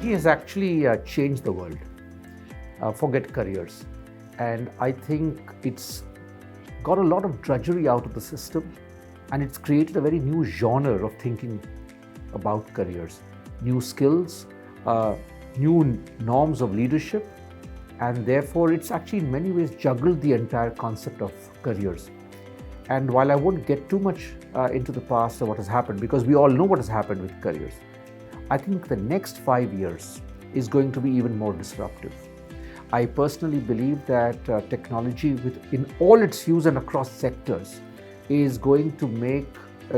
technology has actually changed the world. Forget careers. And I think it's got a lot of drudgery out of the system, and it's created a very new genre of thinking about careers. New skills, new norms of leadership, and therefore it's actually in many ways juggled the entire concept of careers. And while I won't get too much into the past of what has happened, because we all know what has happened with careers, I think the next 5 years is going to be even more disruptive. I personally believe that technology in all its use and across sectors is going to make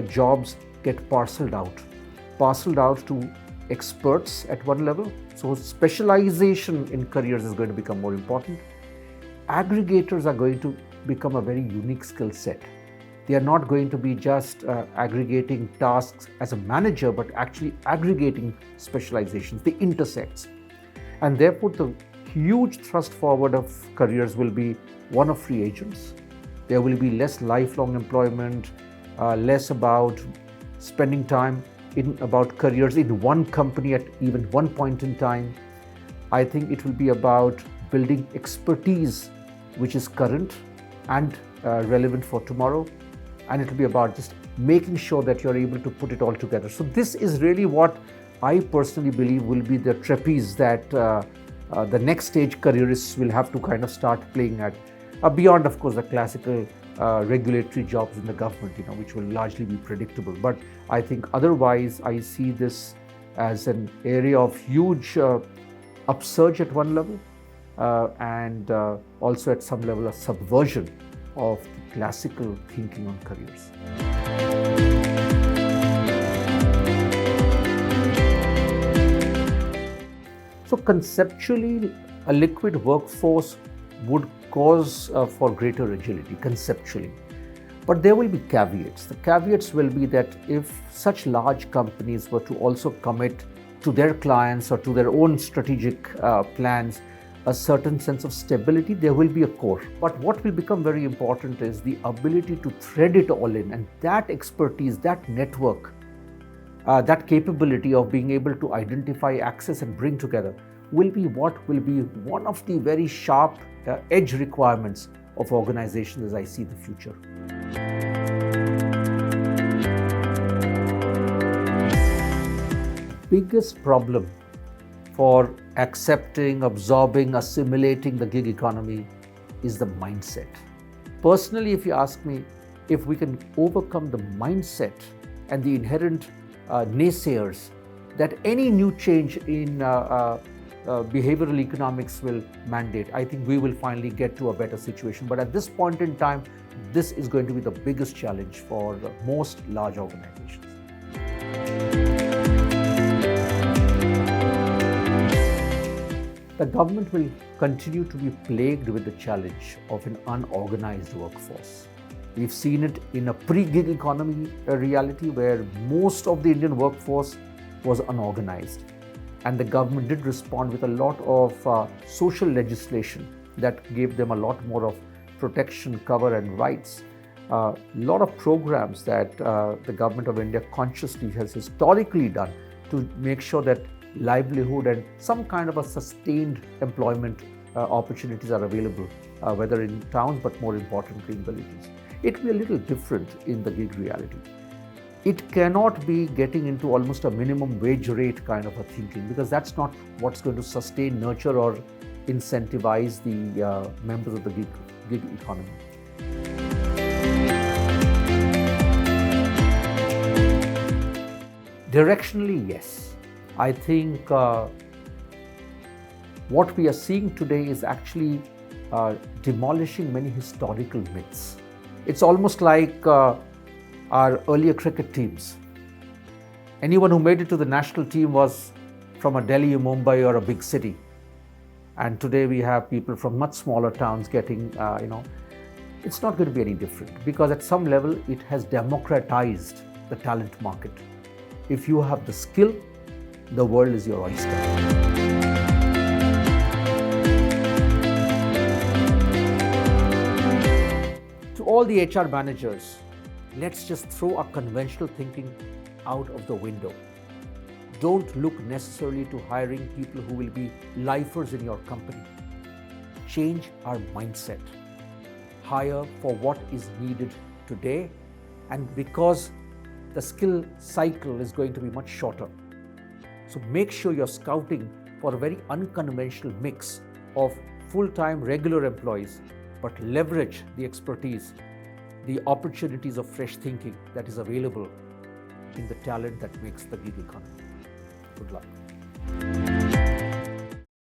jobs get parceled out to experts at one level. So specialization in careers is going to become more important. Aggregators are going to become a very unique skill set. They are not going to be just aggregating tasks as a manager, but actually aggregating specializations, the intersects. And therefore, the huge thrust forward of careers will be one of free agents. There will be less lifelong employment, less about spending time about careers in one company at even one point in time. I think it will be about building expertise which is current and relevant for tomorrow. And it will be about just making sure that you're able to put it all together. So this is really what I personally believe will be the trapeze that the next stage careerists will have to kind of start playing at, beyond, of course, the classical regulatory jobs in the government, which will largely be predictable. But I think otherwise, I see this as an area of huge upsurge at one level, and also at some level a subversion of the classical thinking on careers. So conceptually, a liquid workforce would cause for greater agility, conceptually. But there will be caveats. The caveats will be that if such large companies were to also commit to their clients or to their own strategic plans a certain sense of stability, there will be a core. But what will become very important is the ability to thread it all in, and that expertise, that network, that capability of being able to identify, access and bring together will be one of the very sharp edge requirements of organizations as I see the future. Biggest problem for accepting, absorbing, assimilating the gig economy is the mindset. Personally, if you ask me, if we can overcome the mindset and the inherent naysayers that any new change in behavioral economics will mandate, I think we will finally get to a better situation. But at this point in time, this is going to be the biggest challenge for most large organizations. The government will continue to be plagued with the challenge of an unorganized workforce. We've seen it in a pre-gig economy reality where most of the Indian workforce was unorganized. And the government did respond with a lot of social legislation that gave them a lot more of protection, cover and rights. A lot of programs that the government of India consciously has historically done to make sure that livelihood and some kind of a sustained employment opportunities are available, whether in towns but more importantly in villages. It will be a little different in the gig reality. It cannot be getting into almost a minimum wage rate kind of a thinking, because that's not what's going to sustain, nurture or incentivize the members of the gig economy. Directionally, yes. I think what we are seeing today is actually demolishing many historical myths. It's almost like our earlier cricket teams. Anyone who made it to the national team was from a Delhi, Mumbai or a big city. And today we have people from much smaller towns getting, it's not going to be any different, because at some level it has democratized the talent market. If you have the skill, the world is your oyster. To all the HR managers, let's just throw our conventional thinking out of the window. Don't look necessarily to hiring people who will be lifers in your company. Change our mindset. Hire for what is needed today, and because the skill cycle is going to be much shorter. So make sure you're scouting for a very unconventional mix of full-time regular employees, but leverage the expertise, the opportunities of fresh thinking that is available in the talent that makes the gig economy. Good luck.